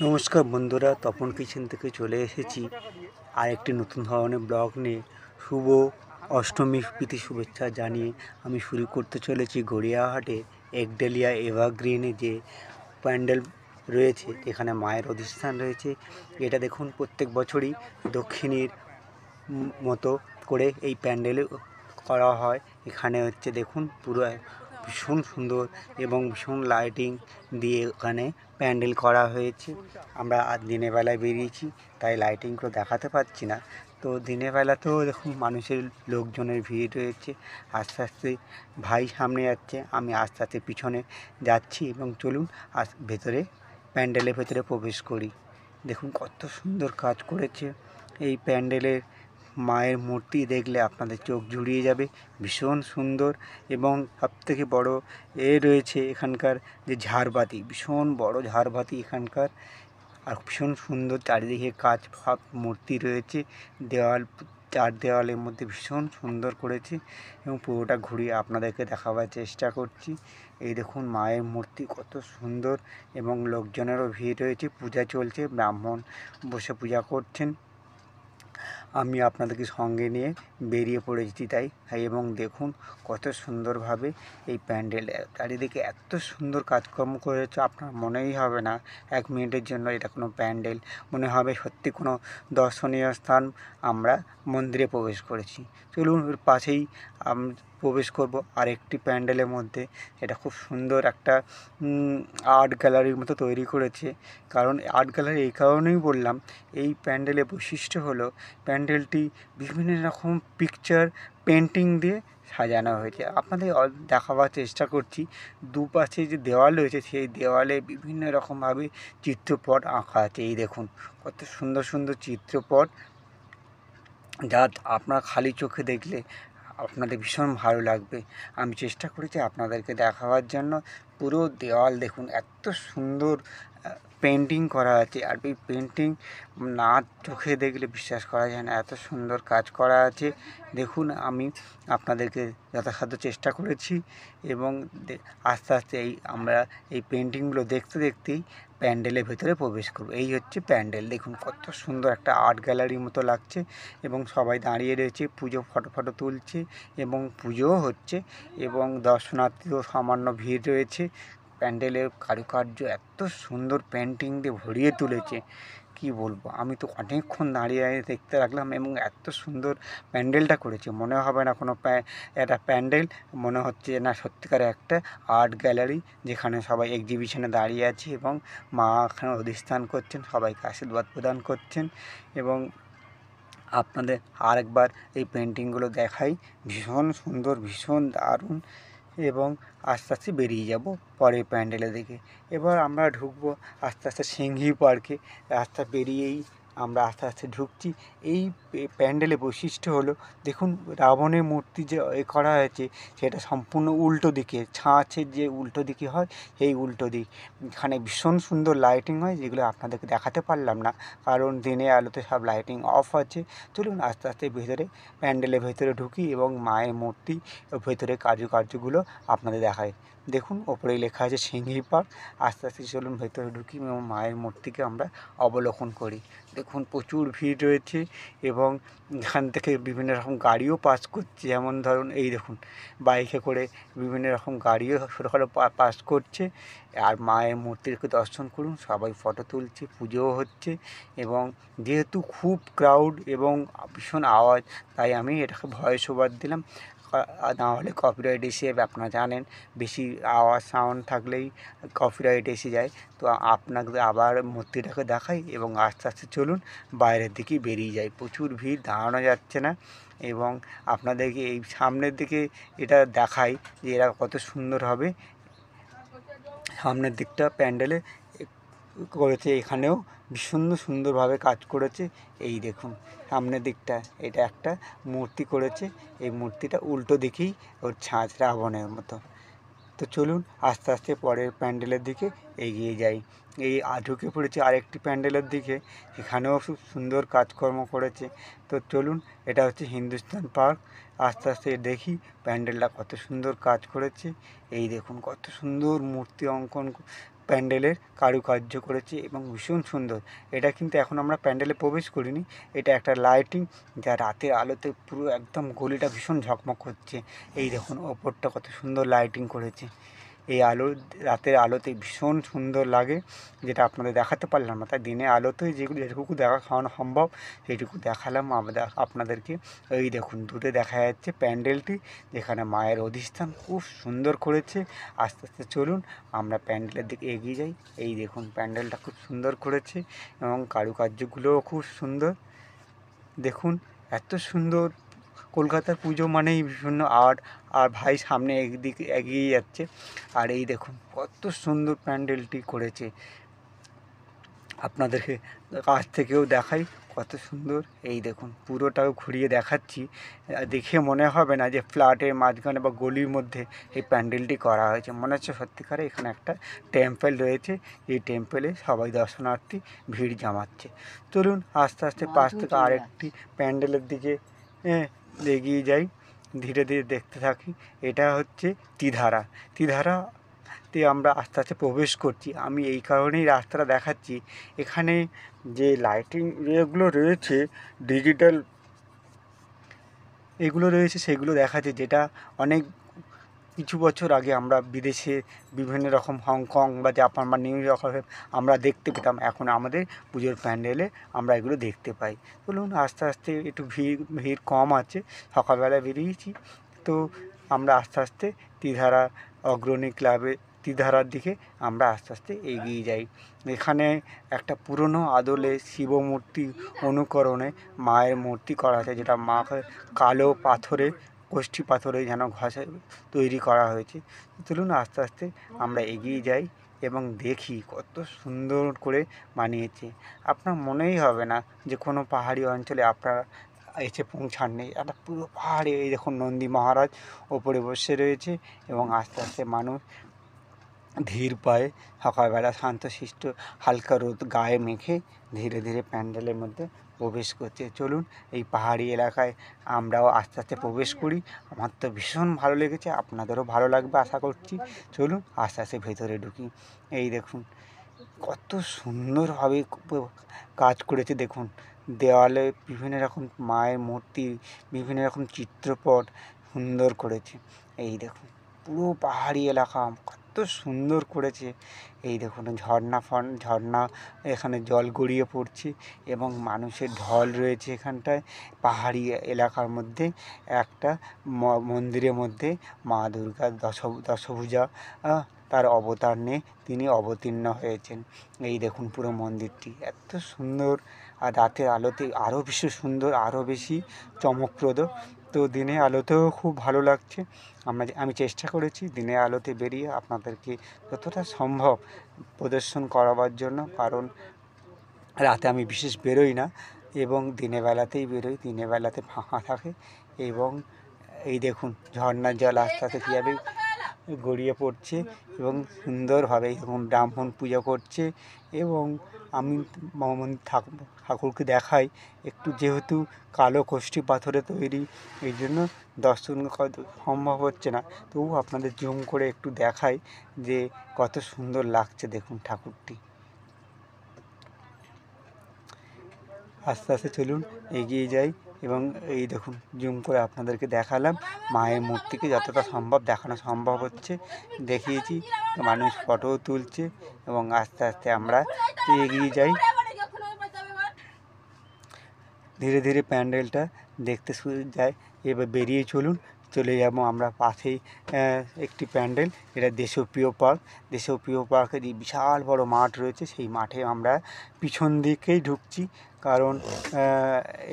নমস্কার বন্ধুরা, তপন কিচেন থেকে চলে এসেছি আরেকটি নতুন ধরনের ব্লগ নিয়ে। শুভ অষ্টমী প্রীতি শুভেচ্ছা জানিয়ে আমি শুরু করতে চলেছি গড়িয়াহাটে একডেলিয়া এভারগ্রিনে যে প্যান্ডেল রয়েছে, এখানে মায়ের অধিষ্ঠান রয়েছে। এটা দেখুন, প্রত্যেক বছরই দক্ষিণীর মতো করে এই প্যান্ডেল করা হয়। এখানে হচ্ছে দেখুন, পুরো ভীষণ সুন্দর এবং ভীষণ লাইটিং দিয়ে এখানে প্যান্ডেল করা হয়েছে। আমরা আজ দিনের বেলায় বেরিয়েছি, তাই লাইটিংগুলো দেখাতে পারছি না। তো দিনের বেলাতেও দেখুন মানুষের লোকজনের ভিড় রয়েছে। আস্তে আস্তে ভাই সামনে যাচ্ছে, আমি আস্তে আস্তে পিছনে যাচ্ছি এবং চলুন ভেতরে প্যান্ডেলের ভেতরে প্রবেশ করি। দেখুন কত সুন্দর কাজ করেছে এই প্যান্ডেলের। মায়ের মূর্তি দেখলে আপনাদের চোখ জুড়িয়ে যাবে, ভীষণ সুন্দর। এবং সবথেকে বড় রয়েছে এখানকার যে ঝাড়বাতি, ভীষণ বড় ঝাড়বাতি এখানকার, আর ভীষণ সুন্দর চারিদিকে কাজ ভাব মূর্তি রয়েছে। দেওয়াল, চার দেওয়ালের মধ্যে ভীষণ সুন্দর করেছে এবং পুরোটা ঘুরিয়ে আপনাদেরকে দেখাবার চেষ্টা করছি। এই দেখুন মায়ের মূর্তি কত সুন্দর এবং লোকজনেরও ভিড় রয়েছে, পূজা চলছে, ব্রাহ্মণ বসে পূজা করছেন। আমি আপনাদেরকে সঙ্গে নিয়ে বেরিয়ে পড়েছি তাই। এবং দেখুন কত সুন্দরভাবে এই প্যান্ডেল, চারিদিকে এত সুন্দর কাজকর্ম করেছে, আপনার মনেই হবে না এক মিনিটের জন্য এটা কোনো প্যান্ডেল, মনে হবে সত্যি কোনো দর্শনীয় স্থান, আমরা মন্দিরে প্রবেশ করেছি। চলুন ওর পাশেই প্রবেশ করব আরেকটি প্যান্ডেলের মধ্যে। এটা খুব সুন্দর একটা আর্ট গ্যালারির মতো তৈরি করেছে। কারণ আর্ট গ্যালারি এই কারণেই বললাম, এই প্যান্ডেলের বৈশিষ্ট্য হলো প্যান্ডেলটি বিভিন্ন রকম পিকচার পেন্টিং দিয়ে সাজানো হয়েছে। আপনাদের দেখাবার চেষ্টা করছি। দুপাশে যে দেওয়াল রয়েছে, সেই দেওয়ালে বিভিন্ন রকমভাবে চিত্রপট আঁকা আছে। এই দেখুন কত সুন্দর সুন্দর চিত্রপট, যা আপনারা খালি চোখে দেখলে আপনাদের ভীষণ ভালো লাগবে। আমি চেষ্টা করেছি আপনাদেরকে দেখাবার জন্য। পুরো দেওয়াল দেখুন এত সুন্দর পেন্টিং করা আছে, আর এই পেন্টিং না চোখে দেখলে বিশ্বাস করা যায় না, এত সুন্দর কাজ করা আছে। দেখুন আমি আপনাদেরকে যথাসাধ্য চেষ্টা করেছি এবং আস্তে আস্তে আমরা এই পেন্টিংগুলো দেখতে দেখতেই প্যান্ডেলের ভেতরে প্রবেশ করব। এই হচ্ছে প্যান্ডেল, দেখুন কত সুন্দর একটা আর্ট গ্যালারির মতো লাগছে এবং সবাই দাঁড়িয়ে রয়েছে, পুজো ফটো তুলছে এবং পুজোও হচ্ছে এবং দর্শনার্থীও সামান্য ভিড় রয়েছে। প্যান্ডেলের কারুকার্য এত সুন্দর পেন্টিং দিয়ে ভরিয়ে তুলেছে, কি বলবো। আমি তো অনেকক্ষণ দাঁড়িয়ে দেখতে লাগলাম এবং এত সুন্দর প্যান্ডেলটা করেছে, মনে হবে না কোনো একটা প্যান্ডেল, মনে হচ্ছে না সত্যিকারে একটা আর্ট গ্যালারি, যেখানে সবাই এক্সিবিশনে দাঁড়িয়ে আছে এবং মা এখানে অধিষ্ঠান করছেন, সবাইকে আশীর্বাদ প্রদান করছেন। এবং আপনাদের আরেকবার এই পেন্টিংগুলো দেখাই, ভীষণ সুন্দর, ভীষণ দারুণ। এবং আস্তে আস্তে বেরিয়ে যাব পরের প্যান্ডেলের দিকে। এবার আমরা ঢুকবো আস্তে আস্তে সিংহি পার্কে। রাস্তা বেরিয়েই আমরা আস্তে আস্তে ঢুকছি। এই প্যান্ডেলের বৈশিষ্ট্য হলো, দেখুন রাবণের মূর্তি যে করা হয়েছে, সেটা সম্পূর্ণ উল্টো দিকে, ছাঁচের যে উল্টো দিকে হয় সেই উল্টো দিক। এখানে ভীষণ সুন্দর লাইটিং হয়, যেগুলো আপনাদেরকে দেখাতে পারলাম না কারণ দিনের আলোতে সব লাইটিং অফ আছে। চলুন আস্তে আস্তে ভেতরে, প্যান্ডেলের ভেতরে ঢুকি এবং মায়ের মূর্তি ভেতরে কার্যগুলো আপনাদের দেখায়। দেখুন ওপরেই লেখা আছে সিংহি পার্ক। আস্তে আস্তে চলুন ভেতরে ঢুকি এবং মায়ের মূর্তিকে আমরা অবলোকন করি। দেখুন প্রচুর ভিড় রয়েছে এবং এখান থেকে বিভিন্ন রকম গাড়িও পাস করছে, যেমন ধরুন এই দেখুন বাইকে করে বিভিন্ন রকম গাড়িও ছোটোখাটো পাস করছে। আর মায়ের মূর্তিকে দর্শন করুন, সবাই ফটো তুলছে, পুজোও হচ্ছে। এবং যেহেতু খুব ক্রাউড এবং ভীষণ আওয়াজ, তাই আমি এটাকে ভয়েস ওভার দিলাম, না হলে কপিরাইট এসে যাবে। আপনারা জানেন বেশি আওয়াজ সাউন্ড থাকলেই কপিরাইট এসে যায়। তো আপনাকে আবার মূর্তিটাকে দেখাই এবং আস্তে আস্তে চলুন বাইরের দিকে বেরিয়ে যাই। প্রচুর ভিড়, দাঁড়ানো যাচ্ছে না। এবং আপনাদেরকে এই সামনের দিকে এটা দেখাই যে এরা কত সুন্দর হবে। সামনের দিকটা প্যান্ডেলে করেছে, এখানেও ভীষণ সুন্দরভাবে কাজ করেছে। এই দেখুন সামনের দিকটা, এটা একটা মূর্তি করেছে, এই মূর্তিটা উল্টো দিকেই ওর ছাঁচ রাবণের মতো। তো চলুন আস্তে আস্তে পরের প্যান্ডেলের দিকে এগিয়ে যাই। এই ঢুকে পড়েছি আরেকটি প্যান্ডেলের দিকে, এখানেও খুব সুন্দর কাজকর্ম করেছে। তো চলুন, এটা হচ্ছে হিন্দুস্তান পার্ক। আস্তে আস্তে দেখি প্যান্ডেলটা কত সুন্দর কাজ করেছে। এই দেখুন কত সুন্দর মূর্তি অঙ্কন প্যান্ডেলের কারুকার্য করেছে এবং ভীষণ সুন্দর। এটা কিন্তু এখন আমরা প্যান্ডেলে প্রবেশ করিনি, এটা একটা লাইটিং যা রাতের আলোতে পুরো একদম গলিটা ভীষণ ঝকমক হচ্ছে। এই দেখুন ওপরটা কত সুন্দর লাইটিং করেছে। এই আলো রাতের আলোতে ভীষণ সুন্দর লাগে, যেটা আপনাদের দেখাতে পারলাম না, তাই দিনে আলোতে যেটুকু খাওয়ানো সম্ভব সেইটুকু দেখালাম আপনাদেরকে। এই দেখুন দূরে দেখা যাচ্ছে প্যান্ডেলটি, যেখানে মায়ের অধিষ্ঠান খুব সুন্দর করেছে। আস্তে আস্তে চলুন আমরা প্যান্ডেলের দিকে এগিয়ে যাই। এই দেখুন প্যান্ডেলটা খুব সুন্দর করেছে এবং কারুকার্যগুলোও খুব সুন্দর। দেখুন এত সুন্দর, কলকাতার পুজো মানেই বিভিন্ন আর্ট। আর ভাই সামনে একদিকে এগিয়ে যাচ্ছে, আর এই দেখুন কত সুন্দর প্যান্ডেলটি করেছে। আপনাদেরকে কাছ থেকেও দেখাই কত সুন্দর। এই দেখুন পুরোটাও ঘুরিয়ে দেখাচ্ছি, দেখে মনে হবে না যে ফ্ল্যাটের মাঝখানে বা গলির মধ্যে এই প্যান্ডেলটি করা হয়েছে, মনে হচ্ছে সত্যিকারে এখানে একটা টেম্পল রয়েছে। এই টেম্পলে সবাই দর্শনার্থী ভিড় জমাচ্ছে। চলুন আস্তে আস্তে পাশ থেকে আরেকটি প্যান্ডেলের দিকে এগিয়ে যাই, ধীরে ধীরে দেখতে থাকি। এটা হচ্ছে ত্রিধারাতে আমরা আস্তে আস্তে প্রবেশ করছি। আমি এই কারণেই রাস্তাটা দেখাচ্ছি, এখানে যে লাইটিং এগুলো রয়েছে, ডিজিটাল এগুলো রয়েছে, সেগুলো দেখাচ্ছে, যেটা অনেক কিছু বছর আগে আমরা বিদেশে বিভিন্ন রকম হংকং বা জাপান বা নিউ ইয়র্ক আমরা দেখতে পেতাম, এখন আমাদের পুজোর প্যান্ডেলে আমরা এগুলো দেখতে পাই। বলুন আস্তে আস্তে একটু ভিড় কম আছে, সকালবেলায় বেরিয়েছি তো আমরা আস্তে আস্তে ত্রিধারা অগ্রণী ক্লাবে ত্রিধারার দিকে আমরা আস্তে আস্তে এগিয়ে যাই। এখানে একটা পুরনো আদলে শিব মূর্তি অনুকরণে মায়ের মূর্তি করা আছে, যেটা মাকে কালো পাথরে কষ্টি পাথরে যেন ঘষে তৈরি করা হয়েছে। চলুন আস্তে আস্তে আমরা এগিয়ে যাই এবং দেখি কত সুন্দর করে বানিয়েছে। আপনার মনেই হবে না যে কোনো পাহাড়ি অঞ্চলে আপনারা এসে পৌঁছাননি। একটা পুরো পাহাড়ে এই দেখুন নন্দী মহারাজ ওপরে বসে রয়েছে এবং আস্তে আস্তে মানুষ ধীর পায়ে সকালবেলা শান্তশিষ্ট হালকা রোদ গায়ে মেখে ধীরে ধীরে প্যান্ডেলের মধ্যে প্রবেশ করছে। চলুন এই পাহাড়ি এলাকায় আমরাও আস্তে আস্তে প্রবেশ করি। আমার তো ভীষণ ভালো লেগেছে, আপনাদেরও ভালো লাগবে আশা করছি। চলুন আস্তে আস্তে ভেতরে ঢুকি। এই দেখুন কত সুন্দরভাবে কাজ করেছে। দেখুন দেওয়ালে বিভিন্ন রকম মায়ের মূর্তি, বিভিন্ন রকম চিত্রপট সুন্দর করেছে। এই দেখুন পুরো পাহাড়ি এলাকা কত সুন্দর করেছে। এই দেখুন ঝর্ণা, এখানে জল গড়িয়ে পড়ছে এবং মানুষের ঢল রয়েছে এখানটায়। পাহাড়ি এলাকার মধ্যে একটা মন্দিরের মধ্যে মা দুর্গা দশভুজা তার অবতার নিয়ে তিনি অবতীর্ণ হয়েছেন। এই দেখুন পুরো মন্দিরটি এত সুন্দর, আর রাতের আলোতে আরও বেশি সুন্দর, আরও বেশি চমকপ্রদ। তো দিনের আলোতেও খুব ভালো লাগছে। আমি চেষ্টা করেছি দিনের আলোতে বেরিয়ে আপনাদেরকে যতটা সম্ভব প্রদর্শন করাবার জন্য, কারণ রাতে আমি বিশেষ বেরোই না এবং দিনের বেলাতেই বেরোই, দিনের বেলাতে ফাঁকা থাকে। এবং এই দেখুন ঝর্ণার জল আস্তে আস্তে কীভাবে গড়িয়ে পড়ছে এবং সুন্দরভাবে দেখুন ব্রাহ্মণ পূজা করছে। এবং আমি ঠাকুরকে দেখাই একটু, যেহেতু কালো কষ্টি পাথরে তৈরি, এই জন্য দর্শন সম্ভব হচ্ছে না, তবু আপনাদের জুম করে একটু দেখাই যে কত সুন্দর লাগছে। দেখুন ঠাকুরটি আস্তে আস্তে চলুন এগিয়ে যাই এবং এই দেখুন জুম করে আপনাদেরকে দেখালাম। মায়ের মূর্তিকে যতটা সম্ভব দেখানো সম্ভব হচ্ছে দেখিয়েছি, মানুষ ফটোও তুলছে এবং আস্তে আস্তে আমরা এগিয়ে যাই। ধীরে ধীরে প্যান্ডেলটা দেখতে যাই। এবার বেরিয়ে চলে যাব আমরা পাশেই একটি প্যান্ডেল, এটা দেশপ্রিয় পার্কের বিশাল বড় মাঠ রয়েছে, সেই মাঠে আমরা পিছন দিকেই ঢুকছি, কারণ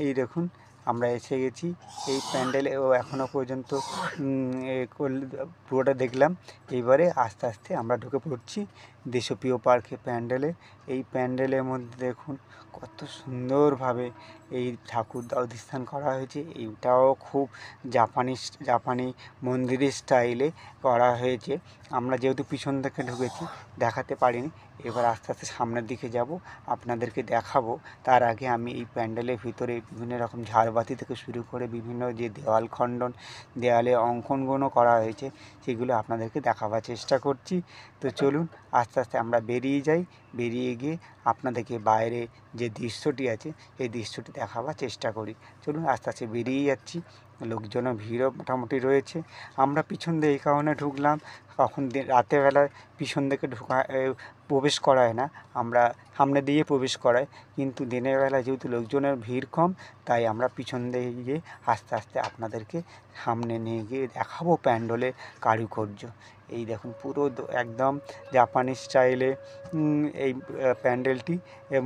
এই দেখুন আমরা এসে গেছি এই প্যান্ডেলে ও এখনও পর্যন্ত পুরোটা দেখলাম। এইবারে আস্তে আস্তে আমরা ঢুকে পড়ছি দেশপ্রিয় পার্কে প্যান্ডেলে। এই প্যান্ডেলের মধ্যে দেখুন কত সুন্দরভাবে এই ঠাকুর অধিষ্ঠান করা হয়েছে। এইটাও খুব জাপানি মন্দিরের স্টাইলে করা হয়েছে। আমরা যেহেতু পিছন থেকে ঢুকেছি দেখাতে পারিনি, এবার আস্তে আস্তে সামনের দিকে যাব, আপনাদেরকে দেখাবো। তার আগে আমি এই প্যান্ডেলের ভিতরে বিভিন্ন রকম ঝাড়বাতি থেকে শুরু করে বিভিন্ন যে দেওয়াল খণ্ডন, দেওয়ালে অঙ্কনগুলো করা হয়েছে, সেগুলো আপনাদেরকে দেখাবার চেষ্টা করছি। তো চলুন আস্তে আস্তে আমরা বেরিয়ে যাই, বেরিয়ে গিয়ে আপনাদেরকে বাইরে যে দৃশ্যটি আছে সেই দৃশ্যটি দেখাবার চেষ্টা করি। চলুন আস্তে আস্তে বেরিয়ে যাচ্ছি, লোকজনের ভিড়ও মোটামুটি রয়েছে। আমরা পিছন দিয়ে এই কারণে ঢুকলাম, কখন রাতেরবেলায় পিছন দিকে প্রবেশ করায় না, আমরা সামনে দিয়ে প্রবেশ করাই, কিন্তু দিনের বেলা যেহেতু লোকজনের ভিড় কম, তাই আমরা পিছন দিয়ে গিয়ে আস্তে আস্তে আপনাদেরকে সামনে নিয়ে গিয়ে দেখাবো প্যান্ডেলের কারুকার্য। এই দেখুন পুরো একদম জাপানি স্টাইলে এই প্যান্ডেলটি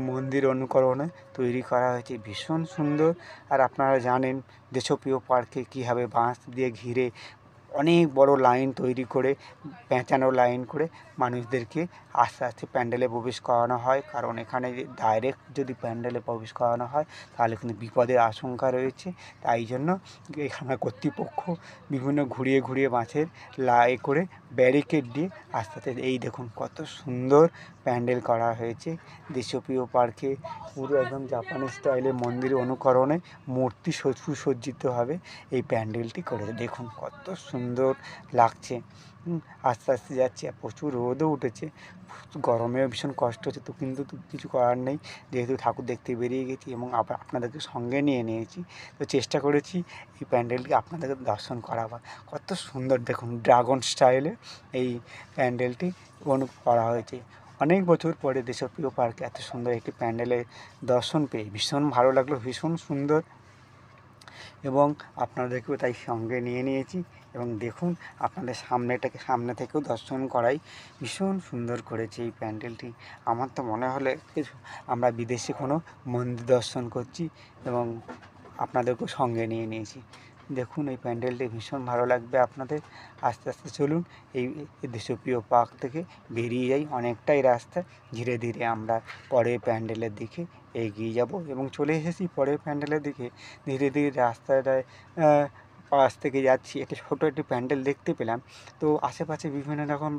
মন্দির অনুকরণে তৈরি করা হয়েছে, ভীষণ সুন্দর। আর আপনারা জানেন দেশপ্রিয় পার্কে কীভাবে বাঁশ দিয়ে ঘিরে অনেক বড় লাইন তৈরি করে, পেঁচানো লাইন করে মানুষদেরকে আস্তে আস্তে প্যান্ডেলে প্রবেশ করানো হয়। কারণ এখানে ডাইরেক্ট যদি প্যান্ডেলে প্রবেশ করানো হয় তাহলে কিন্তু বিপদের আশঙ্কা রয়েছে। তাই জন্য এখানে কর্তৃপক্ষ বিভিন্ন ঘুরিয়ে ঘুরিয়ে বাঁশের করে ব্যারিকেড দিয়ে আস্তে আস্তে, এই দেখুন কত সুন্দর প্যান্ডেল করা হয়েছে দেশপ্রিয় পার্কে। পুরো একদম জাপানি স্টাইলে মন্দির অনুকরণে মূর্তি সুসজ্জিতভাবে এই প্যান্ডেলটি করেছে। দেখুন কত সুন্দর লাগছে। আস্তে আস্তে যাচ্ছে, প্রচুর রোদও উঠেছে, গরমেও ভীষণ কষ্ট হচ্ছে, তো কিন্তু কিছু করার নেই, যেহেতু ঠাকুর দেখতে বেরিয়ে গেছি এবং আপনাদেরকে সঙ্গে নিয়ে নিয়েছি, তো চেষ্টা করেছি এই প্যান্ডেলটি আপনাদেরকে দর্শন করাবার। কত সুন্দর দেখুন, ড্রাগন স্টাইলে এই প্যান্ডেলটি করা হয়েছে। অনেক বছর পরে দেশপ্রিয় পার্কে এত সুন্দর একটি প্যান্ডেলের দর্শন পেয়ে ভীষণ ভালো লাগলো, ভীষণ সুন্দর, এবং আপনাদেরকেও তাই সঙ্গে নিয়ে নিয়েছি। এবং দেখুন আপনাদের সামনে থেকেও দর্শন করাই, ভীষণ সুন্দর করেছে এই প্যান্ডেলটি। আমার তো মনে হলে আমরা বিদেশে কোনো মন্দির দর্শন করছি, এবং আপনাদেরকেও সঙ্গে নিয়ে নিয়েছি। দেখুন এই প্যান্ডেলটি ভীষণ ভালো লাগবে আপনাদের। আস্তে আস্তে চলুন এই দেশপ্রিয় পার্ক থেকে বেরিয়ে যাই, অনেকটাই রাস্তা, ধীরে ধীরে আমরা পরের প্যান্ডেলের দিকে এগিয়ে যাব এবং চলে এসেছি পরের প্যান্ডেলের দিকে। ধীরে ধীরে রাস্তাটায় পাশ থেকে যাচ্ছি, একটি ছোটো একটি প্যান্ডেল দেখতে পেলাম। তো আশেপাশে বিভিন্ন রকম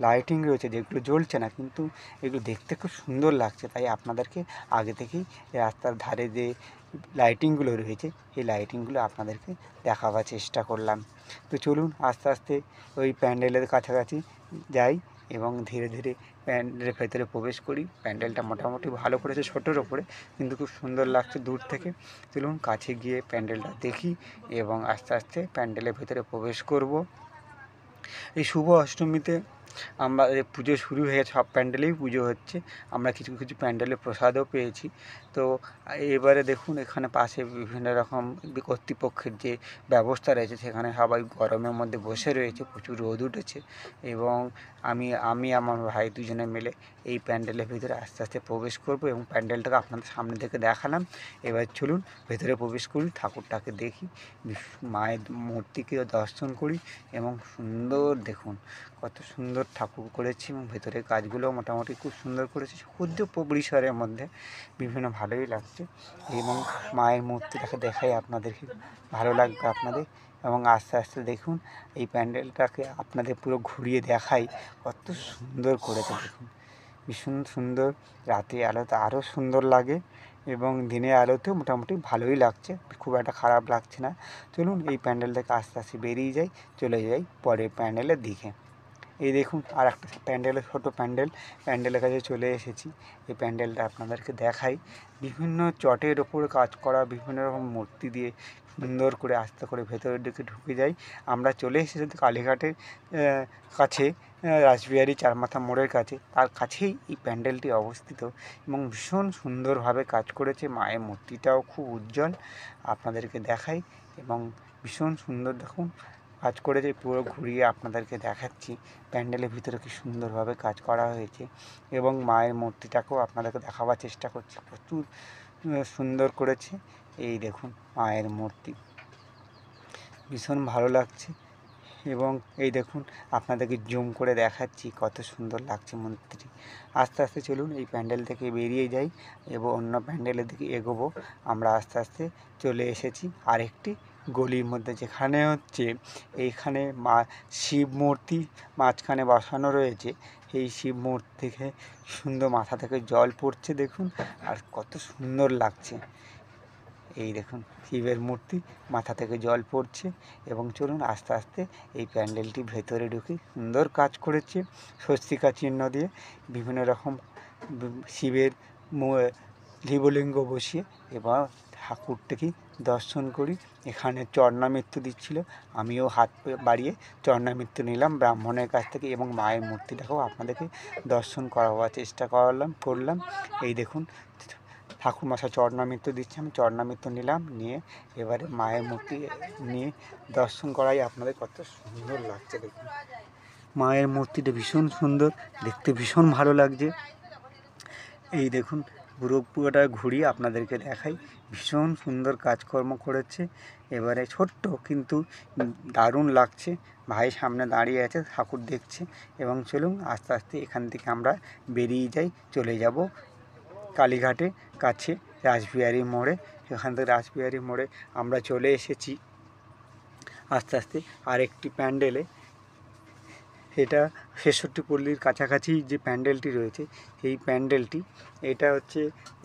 লাইটিং রয়েছে যেগুলো জ্বলছে না, কিন্তু এগুলো দেখতে খুব সুন্দর লাগছে, তাই আপনাদেরকে আগে থেকেই রাস্তার ধারে যে লাইটিংগুলো রয়েছে সেই লাইটিংগুলো আপনাদেরকে দেখাবার চেষ্টা করলাম। তো চলুন আস্তে আস্তে ওই প্যান্ডেলের কাছাকাছি যাই এবং ধীরে ধীরে প্যান্ডেলের ভেতরে প্রবেশ করি। প্যান্ডেলটা মোটামুটি ভালো করেছে, ছোটোর ওপরে, কিন্তু খুব সুন্দর লাগছে দূর থেকে। চলুন কাছে গিয়ে প্যান্ডেলটা দেখি এবং আস্তে আস্তে প্যান্ডেলের ভেতরে প্রবেশ করব। এই শুভ অষ্টমীতে আমাদের পুজো শুরু হয়ে গেছে, সব প্যান্ডেলেই পুজো হচ্ছে, আমরা কিছু কিছু প্যান্ডেলে প্রসাদও পেয়েছি। তো এবারে দেখুন এখানে পাশে বিভিন্ন রকম কর্তৃপক্ষের যে ব্যবস্থা রয়েছে, সেখানে সবাই গরমের মধ্যে বসে রয়েছে, প্রচুর রোদ উঠেছে, এবং আমি আমার ভাই দুজনে মিলে এই প্যান্ডেলের ভিতরে আস্তে আস্তে প্রবেশ করব এবং প্যান্ডেলটাকে আপনাদের সামনে থেকে দেখালাম। এবার চলুন ভেতরে প্রবেশ করি, ঠাকুরটাকে দেখি, মায়ের মূর্তিকে দর্শন করি, এবং সুন্দর দেখুন কত সুন্দর ঠাকুর করেছি, এবং ভেতরের কাজগুলো মোটামুটি খুব সুন্দর করেছি, ক্ষুদ্র পরিসরের মধ্যে বিভিন্ন ভালোই লাগছে। এবং মায়ের মূর্তিটাকে দেখাই আপনাদেরকে, ভালো লাগবে আপনাদের। এবং আস্তে আস্তে দেখুন এই প্যান্ডেলটাকে আপনাদের পুরো ঘুরিয়ে দেখাই, কত সুন্দর করেছে দেখুন, ভীষণ সুন্দর। রাতে আলোতে আরও সুন্দর লাগে, এবং দিনের আলোতেও মোটামুটি ভালোই লাগছে, খুব একটা খারাপ লাগছে না। চলুন এই প্যান্ডেল থেকে আস্তে আস্তে বেরিয়ে যাই, চলে যাই পরের প্যান্ডেলের দিকে। এই দেখুন আর একটা প্যান্ডেলের ছোটো প্যান্ডেলের কাছে চলে এসেছি। এই প্যান্ডেলটা আপনাদেরকে দেখাই, বিভিন্ন চটের ওপরে কাজ করা, বিভিন্ন রকম মূর্তি দিয়ে সুন্দর করে আস্তে করে ভেতরের দিকে ঢুকে যাই। আমরা চলে এসেছি কালীঘাটের কাছে, রাসবিহারী চারমাথা মোড়ের কাছে, তার কাছেই এই প্যান্ডেলটি অবস্থিত, এবং ভীষণ সুন্দরভাবে কাজ করেছে, মায়ের মূর্তিটাও খুব উজ্জ্বল, আপনাদেরকে দেখাই, এবং ভীষণ সুন্দর দেখুন কাজ করেছে। পুরো ঘুরিয়ে আপনাদেরকে দেখাচ্ছি প্যান্ডেলের ভিতরে কি সুন্দরভাবে কাজ করা হয়েছে, এবং মায়ের মূর্তিটাকেও আপনাদেরকে দেখাবার চেষ্টা করছি, প্রচুর সুন্দর করেছে। এই দেখুন মায়ের মূর্তি, ভীষণ ভালো লাগছে। এবং এই দেখুন আপনাদেরকে জুম করে দেখাচ্ছি কত সুন্দর লাগছে মন্দিরটি। আস্তে আস্তে চলুন এই প্যান্ডেল থেকে বেরিয়ে যাই এবং অন্য প্যান্ডেলের দিকে এগোবো। আমরা আস্তে আস্তে চলে এসেছি আরেকটি গলির মধ্যে, যেখানে হচ্ছে এইখানে শিব মূর্তি মাঝখানে বসানো রয়েছে। এই শিব মূর্তি থেকে সুন্দর মাথা থেকে জল পড়ছে দেখুন, আর কত সুন্দর লাগছে। এই দেখুন শিবের মূর্তি, মাথা থেকে জল পড়ছে। এবং চলুন আস্তে আস্তে এই প্যান্ডেলটি ভেতরে ঢুকি। সুন্দর কাজ করেছে স্বস্তিকা চিহ্ন দিয়ে, বিভিন্ন রকম শিবের শিবলিঙ্গ বসিয়ে। এবার ঠাকুরটাকে দর্শন করি। এখানে চরণামৃত্যু দিচ্ছিল, আমিও হাত বাড়িয়ে চরণামৃত্যু নিলাম ব্রাহ্মণের কাছ থেকে এবং মায়ের মূর্তিটাকেও আপনাদেরকে দর্শন করাবার চেষ্টা করলাম। এই দেখুন ঠাকুরমশাই চরণামৃত্যু দিচ্ছে, আমি চরণামৃত্যু নিলাম, নিয়ে এবারে মায়ের মূর্তি নিয়ে দর্শন করাই আপনাদের কত সুন্দর লাগছে দেখুন। মায়ের মূর্তিটা ভীষণ সুন্দর দেখতে, ভীষণ ভালো লাগছে। এই দেখুন পুরোটা ঘুরিয়ে আপনাদেরকে দেখাই, ভীষণ সুন্দর কাজকর্ম করেছে। এবারে ছোট্ট কিন্তু দারুণ লাগছে। ভাই সামনে দাঁড়িয়ে আছে, ঠাকুর দেখছে। এবং চলুন আস্তে আস্তে এখান থেকে আমরা বেরিয়ে যাই, চলে যাব কালীঘাটে কাছে রাসবিহারী মোড়ে। এখান থেকে রাসবিহারী মোড়ে আমরা চলে এসেছি আস্তে আস্তে আরেকটি প্যান্ডেলে। এটা ৬৬ পল্লীর কাছাকাছি যে প্যান্ডেলটি রয়েছে, এই প্যান্ডেলটি এটা হচ্ছে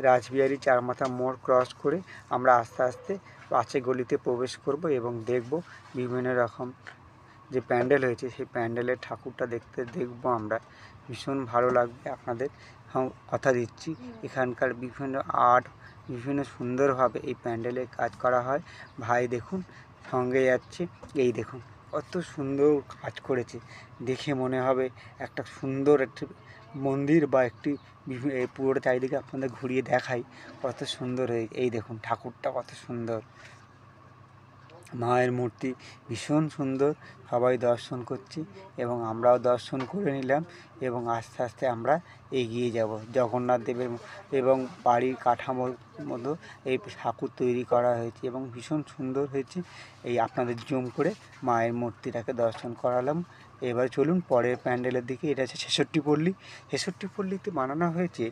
রাসবিহারী চারমাথা মোড় ক্রস করে আমরা আস্তে আস্তে পাশে গলিতে প্রবেশ করব এবং দেখব বিভিন্ন রকম যে প্যান্ডেল হয়েছে, সেই প্যান্ডেলের ঠাকুরটা দেখব আমরা। ভীষণ ভালো লাগবে আপনাদের, কথা দিচ্ছি। এখানকার বিভিন্ন আর্ট, বিভিন্ন সুন্দরভাবে এই প্যান্ডেলের কাজ করা হয়। ভাই দেখুন সঙ্গে যাচ্ছে, এই দেখুন কত সুন্দর কাজ করেছে। দেখে মনে হবে একটা সুন্দর একটি মন্দির বা একটি পুরোটা চারিদিকে আপনাদের ঘুরিয়ে দেখাই কত সুন্দর হয়েছে। এই দেখুন ঠাকুরটা কত সুন্দর, মায়ের মূর্তি ভীষণ সুন্দর। সবাই দর্শন করছি এবং আমরাও দর্শন করে নিলাম এবং আস্তে আস্তে আমরা এগিয়ে যাব জগন্নাথ দেবের এবং বাড়ির কাঠামোর মতো এই ঠাকুর তৈরি করা হয়েছে এবং ভীষণ সুন্দর হয়েছে। এই আপনাদের জুম করে মায়ের মূর্তিটাকে দর্শন করালাম। এবার চলুন পরের প্যান্ডেলের দিকে। এটা হচ্ছে ৬৬ পল্লী। ৬৬ পল্লীতে বানানো হয়েছে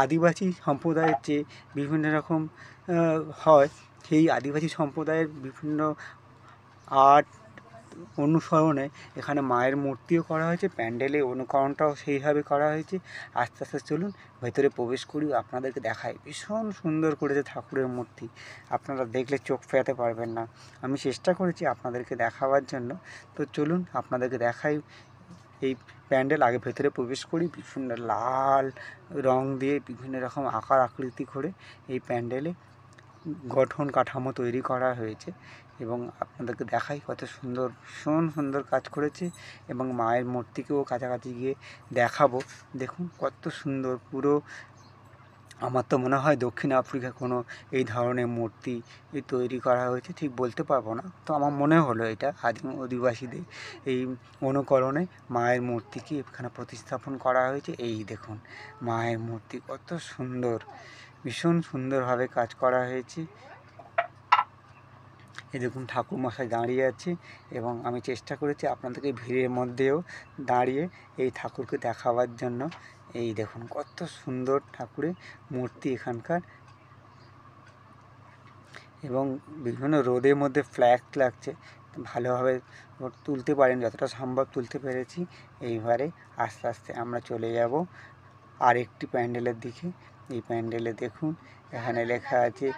আদিবাসী সম্প্রদায়ের যে বিভিন্ন রকম হয়, সেই আদিবাসী সম্প্রদায়ের বিভিন্ন আর্ট অনুসরণে এখানে মায়ের মূর্তিও করা হয়েছে, প্যান্ডেলে অনুকরণটাও সেইভাবে করা হয়েছে। আস্তে আস্তে চলুন ভেতরে প্রবেশ করি, আপনাদেরকে দেখাই। ভীষণ সুন্দর করেছে ঠাকুরের মূর্তি, আপনারা দেখলে চোখ ফেরাতে পারবেন না। আমি চেষ্টা করেছি আপনাদেরকে দেখাবার জন্য, তো চলুন আপনাদেরকে দেখাই এই প্যান্ডেল। আগে ভেতরে প্রবেশ করি। বিভিন্ন লাল রং দিয়ে বিভিন্ন রকম আকার আকৃতি করে এই প্যান্ডেলে গঠন কাঠামো তৈরি করা হয়েছে এবং আপনাদেরকে দেখাই কত সুন্দর, ভীষণ সুন্দর কাজ করেছে। এবং মায়ের মূর্তিকেও কাছাকাছি গিয়ে দেখাবো। দেখুন কত সুন্দর, পুরো আমার তো মনে হয় দক্ষিণ আফ্রিকা কোনো এই ধরনের মূর্তি তৈরি করা হয়েছে, ঠিক বলতে পারবো না, তো আমার মনে হলো এটা আদিম অধিবাসীদের এই অনুকরণে মায়ের মূর্তিকে এখানে প্রতিস্থাপন করা হয়েছে। এই দেখুন মায়ের মূর্তি কত সুন্দর, ভীষণ সুন্দরভাবে কাজ করা হয়েছে। এই দেখুন ঠাকুরমশাই দাঁড়িয়ে আছে এবং আমি চেষ্টা করেছি আপনাদেরকে ভিড়ের মধ্যেও দাঁড়িয়ে এই ঠাকুরকে দেখাবার জন্য। এই দেখুন কত সুন্দর ঠাকুরের মূর্তি এখানকার। এবং বিভিন্ন রোদের মধ্যে ফ্ল্যাগ লাগছে, ভালোভাবে তুলতে পারেন, যতটা সম্ভব তুলতে পেরেছি। এইবারে আস্তে আস্তে আমরা চলে যাব আরেকটি প্যান্ডেলের দিকে। এই প্যান্ডেলে দেখুন এখানে লেখা আছে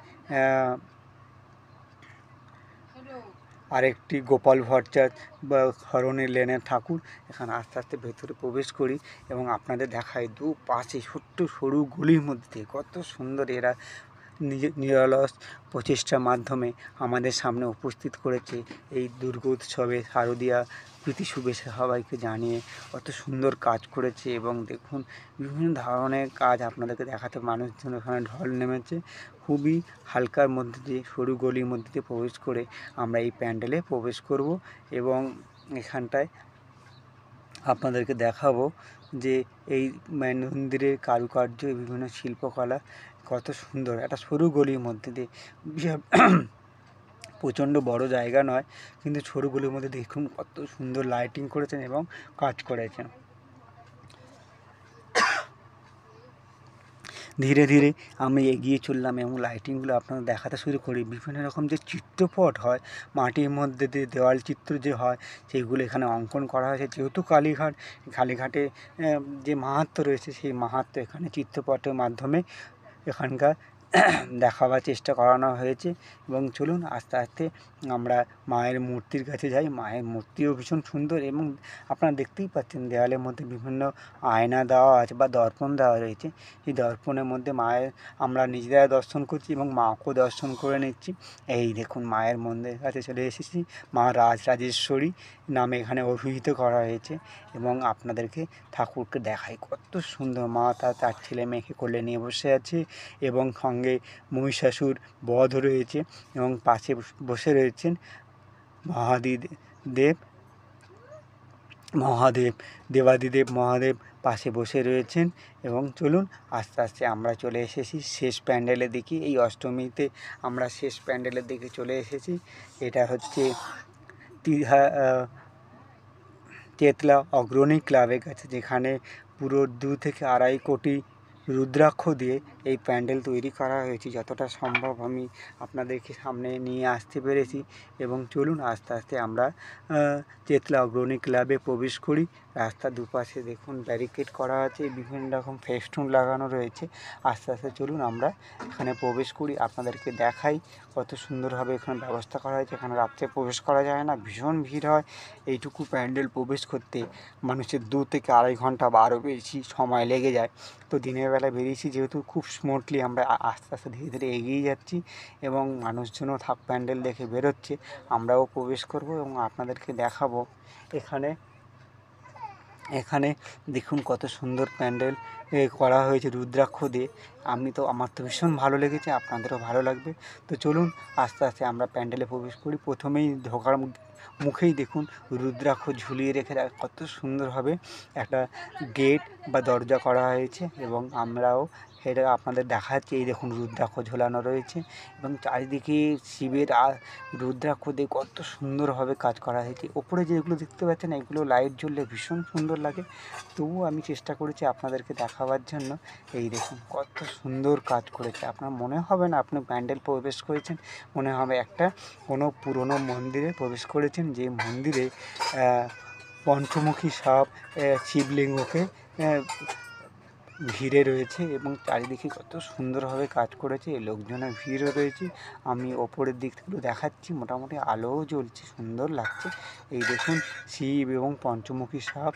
আরেকটি গোপাল ভট্টাচার্য বা ধরনের লেনের ঠাকুর। এখানে আস্তে আস্তে ভেতরে প্রবেশ করি এবং আপনাদের দেখায় দুপাশে ছোট্ট সরু গলির মধ্যে কত সুন্দর এরা নিরলস প্রচেষ্টার মাধ্যমে আমাদের সামনে উপস্থিত করেছে এই দুর্গোৎসবে শারদীয়া প্রীতি শুভেচ্ছা সবাইকে জানিয়ে কত সুন্দর কাজ করেছে। এবং দেখুন বিভিন্ন ধরনের কাজ আপনাদেরকে দেখাতে মানুষজন ওখানে ঢল নেমেছে। খুবই হালকার মধ্যে দিয়ে সরু গলির মধ্যে দিয়ে প্রবেশ করে আমরা এই প্যান্ডেলে প্রবেশ করব এবং এখানটায় আপনাদেরকে দেখাবো যে এই মন্দিরের কারুকার্য, বিভিন্ন শিল্পকলা কত সুন্দর। একটা সরু গলির মধ্যে দিয়ে প্রচণ্ড বড় জায়গা নয়, কিন্তু ছোটোগুলোর মধ্যে দেখুন কত সুন্দর লাইটিং করেছেন এবং কাজ করেছেন। ধীরে ধীরে আমি এগিয়ে চললাম এবং লাইটিংগুলো আপনাদের দেখাতে শুরু করি। বিভিন্ন রকম যে চিত্রপট হয়, মাটির মধ্যে দিয়ে দেওয়াল চিত্র যে হয়, সেইগুলো এখানে অঙ্কন করা হয়েছে। যেহেতু কালীঘাটে যে মাহাত্ম্য রয়েছে, সেই মাহাত্ম্য এখানে চিত্রপটের মাধ্যমে এখানকার দেখাবার চেষ্টা করানো হয়েছে। এবং চলুন আস্তে আস্তে আমরা মায়ের মূর্তির কাছে যাই। মায়ের মূর্তিও ভীষণ সুন্দর এবং আপনারা দেখতেই পাচ্ছেন দেওয়ালের মধ্যে বিভিন্ন আয়না দেওয়া আছে বা দর্পণ দেওয়া রয়েছে। এই দর্পণের মধ্যে মায়ের আমরা নিজেরা দর্শন করছি এবং মাকেও দর্শন করে নিচ্ছি। এই দেখুন মায়ের মন্দিরের কাছে চলে এসেছি। মা রাজরাজেশ্বরী নামে এখানে অভিহিত করা হয়েছে এবং আপনাদেরকে ঠাকুরকে দেখাই কত সুন্দর। মা তার ছেলে মেয়েকে কোলে নিয়ে বসে আছে এবং সঙ্গে মহিষাসুর বধ রয়েছে এবং পাশে বসে রয়েছেন দেবাদিদেব মহাদেব পাশে বসে রয়েছেন। এবং চলুন আস্তে আস্তে আমরা চলে এসেছি শেষ প্যান্ডেলের দিকে। এই অষ্টমীতে আমরা শেষ প্যান্ডেলের দিকে চলে এসেছি। এটা হচ্ছে তেতলা অগ্রণী ক্লাবের কাছে, যেখানে পুরো 2 থেকে 2.5 কোটি রুদ্রাক্ষ দিয়ে এই প্যান্ডেল তৈরি করা হয়েছে। যতটা সম্ভব আমি আপনাদেরকে সামনে নিয়ে আসতে পেরেছি। এবং চলুন আস্তে আস্তে আমরা তেতলা অগ্রণী ক্লাবে প্রবেশ করি। রাস্তার দুপাশে দেখুন ব্যারিকেড করা আছে, বিভিন্ন রকম ফেস্টুন লাগানো রয়েছে। আস্তে আস্তে চলুন আমরা এখানে প্রবেশ করি, আপনাদেরকে দেখাই কত সুন্দরভাবে এখানে ব্যবস্থা করা হয়েছে। এখানে রাত্রে প্রবেশ করা যায় না, ভীষণ ভিড় হয়। এইটুকু প্যান্ডেল প্রবেশ করতে মানুষের 2 থেকে 2.5 ঘন্টা বা আরও বেশি সময় লেগে যায়। তো দিনের বেলা বেরিয়েছি যেহেতু, খুব স্মুথলি আমরা আস্তে আস্তে ধীরে ধীরে এগিয়ে যাচ্ছি এবং মানুষজনও প্যান্ডেল দেখে বেরোচ্ছে। আমরাও প্রবেশ করব এবং আপনাদেরকে দেখাবো। এখানে দেখুন কত সুন্দর প্যান্ডেল করা হয়েছে রুদ্রাক্ষ দিয়ে। আমার তো ভীষণ ভালো লেগেছে, আপনাদেরও ভালো লাগবে। তো চলুন আস্তে আস্তে আমরা প্যান্ডেলে প্রবেশ করি। প্রথমেই ঢোকার মুখেই দেখুন রুদ্রাক্ষ ঝুলিয়ে রেখে কত সুন্দরভাবে একটা গেট বা দরজা করা হয়েছে এবং আমরাও সেটা আপনাদের দেখাচ্ছি। এই দেখুন রুদ্রাক্ষ ঝোলানো রয়েছে এবং চারিদিকে শিবের রুদ্রাক্ষ দিয়ে কত সুন্দরভাবে কাজ করা হয়েছে। ওপরে যেগুলো দেখতে পাচ্ছেন এগুলো লাইট জ্বললে ভীষণ সুন্দর লাগে, তবুও আমি চেষ্টা করেছি আপনাদেরকে দেখাবার জন্য। এই দেখুন কত সুন্দর কাজ করেছে। আপনার মনে হবে না আপনি প্যান্ডেল প্রবেশ করেছেন, মনে হবে একটা কোনো পুরনো মন্দিরে প্রবেশ করেছেন, যে মন্দিরে পঞ্চমুখী সাপ শিবলিঙ্গকে ঘিরে রয়েছে এবং চারিদিকে কত সুন্দরভাবে কাজ করেছে। লোকজনের ভিড়ও রয়েছে। আমি ওপরের দিকগুলো দেখাচ্ছি, মোটামুটি আলোও জ্বলছে, সুন্দর লাগছে। এই দেখুন শিব এবং পঞ্চমুখী সাপ।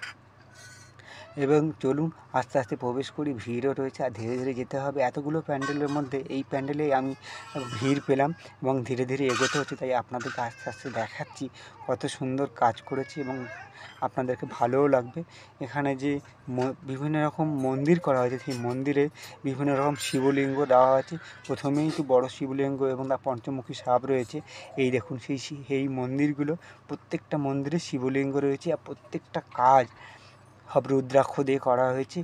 এবং চলুন আস্তে আস্তে প্রবেশ করি। ভিড়ও রয়েছে আর ধীরে ধীরে যেতে হবে। এতগুলো প্যান্ডেলের মধ্যে এই প্যান্ডেলে আমি ভিড় পেলাম এবং ধীরে ধীরে এগোতে হচ্ছে, তাই আপনাদেরকে আস্তে আস্তে দেখাচ্ছি কত সুন্দর কাজ করেছি এবং আপনাদেরকে ভালোও লাগবে। এখানে যে বিভিন্ন রকম মন্দির করা হয়েছে, সেই মন্দিরে বিভিন্ন রকম শিবলিঙ্গ দেওয়া আছে। প্রথমেই তো বড় শিবলিঙ্গ এবং তার পঞ্চমুখী সাপ রয়েছে। এই দেখুন সেই মন্দিরগুলো, প্রত্যেকটা মন্দিরে শিবলিঙ্গ রয়েছে আর প্রত্যেকটা কাজ সব রুদ্রাক্ষ দিয়ে করা হয়েছে।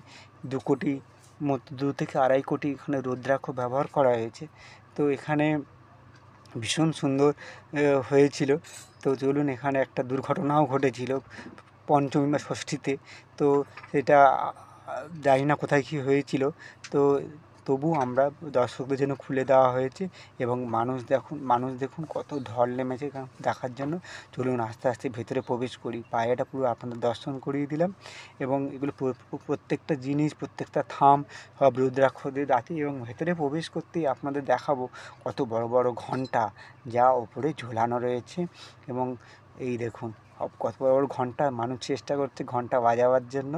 2 থেকে 2.5 কোটি এখানে রুদ্রাক্ষ ব্যবহার করা হয়েছে। তো এখানে ভীষণ সুন্দর হয়েছিল। তো চলুন, এখানে একটা দুর্ঘটনাও ঘটেছিল পঞ্চমী বা ষষ্ঠীতে। তো সেটা জানি না কোথায় কী হয়েছিল। তো তবু আমরা দর্শকদের জন্য খুলে দেওয়া হয়েছে এবং মানুষ দেখুন কত ঢল নেমেছে দেখার জন্য। চলুন আস্তে আস্তে ভেতরে প্রবেশ করি। বাইরেটা পুরো আপনাদের দর্শন করিয়ে দিলাম এবং এগুলো প্রত্যেকটা জিনিস, প্রত্যেকটা থাম সব রুদ্রাক্ষ দিয়ে আছে এবং ভেতরে প্রবেশ করতেই আপনাদের দেখাবো কত বড় বড় ঘণ্টা যা ওপরে ঝোলানো রয়েছে। এবং এই দেখুন কত বড় বড় ঘণ্টা। মানুষ চেষ্টা করছে ঘণ্টা বাজাবার জন্য,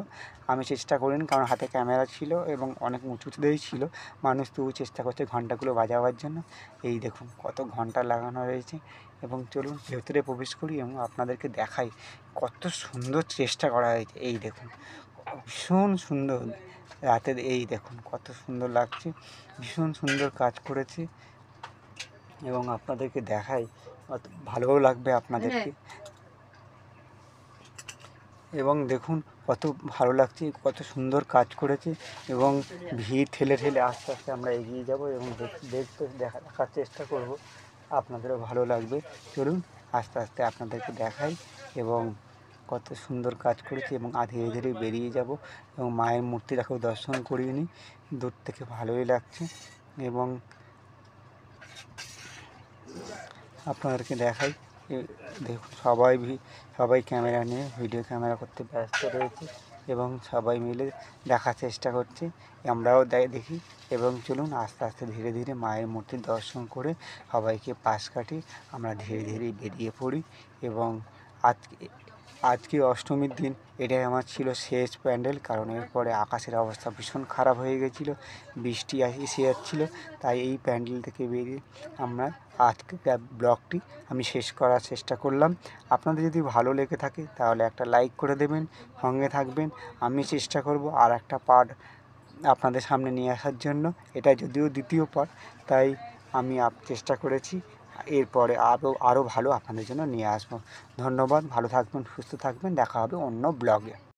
আমি চেষ্টা করিনি কারণ হাতে ক্যামেরা ছিল এবং অনেক উঁচুতেই ছিল। মানুষ তবু চেষ্টা করছে ঘণ্টাগুলো বাজাবার জন্য। এই দেখুন কত ঘণ্টা লাগানো রয়েছে। এবং চলুন ভেতরে প্রবেশ করি এবং আপনাদেরকে দেখাই কত সুন্দর চেষ্টা করা হয়েছে। এই দেখুন ভীষণ সুন্দর রাতের, এই দেখুন কত সুন্দর লাগছে, ভীষণ সুন্দর কাজ করেছে এবং আপনাদেরকে দেখাই ভালোও লাগবে আপনাদেরকে। এবং দেখুন কত ভালো লাগছে, কত সুন্দর কাজ করেছে এবং ভিড় ঠেলে ঠেলে আস্তে আস্তে আমরা এগিয়ে যাব এবং দেখার চেষ্টা করব। আপনাদেরও ভালো লাগবে। চলুন আস্তে আস্তে আপনাদেরকে দেখাই এবং কত সুন্দর কাজ করেছি এবং ধীরে ধীরে বেরিয়ে যাব এবং মায়ের মূর্তিটাকেও দর্শন করিয়ে নিই। দূর থেকে ভালোই লাগছে এবং আপনাদেরকে দেখাই। দেখুন সবাই ক্যামেরা নিয়ে ভিডিও ক্যামেরা করতে ব্যস্ত রয়েছে এবং সবাই মিলে দেখার চেষ্টা করছে, আমরাও দেখি। এবং চলুন আস্তে আস্তে ধীরে ধীরে মায়ের মূর্তির দর্শন করে সবাইকে পাশ কাটি আমরা ধীরে ধীরে বেরিয়ে পড়ি। এবং আজকে অষ্টমীর দিন এটাই আমার ছিল শেষ প্যান্ডেল, কারণ এরপরে আকাশের অবস্থা ভীষণ খারাপ হয়ে গেছিলো, বৃষ্টি এসে যাচ্ছিলো। তাই এই প্যান্ডেল থেকে বেরিয়ে আমরা আজকে ব্লগটি আমি শেষ করার চেষ্টা করলাম। আপনাদের যদি ভালো লেগে থাকে তাহলে একটা লাইক করে দেবেন, সঙ্গে থাকবেন। আমি চেষ্টা করব আর একটা পার্ট আপনাদের সামনে নিয়ে আসার জন্য। এটা যদিও দ্বিতীয় পার্ট, তাই আমি চেষ্টা করেছি এরপরে আরও ভালো আপনাদের জন্য নিয়ে আসবো। ধন্যবাদ, ভালো থাকবেন, সুস্থ থাকবেন, দেখা হবে অন্য ব্লগে।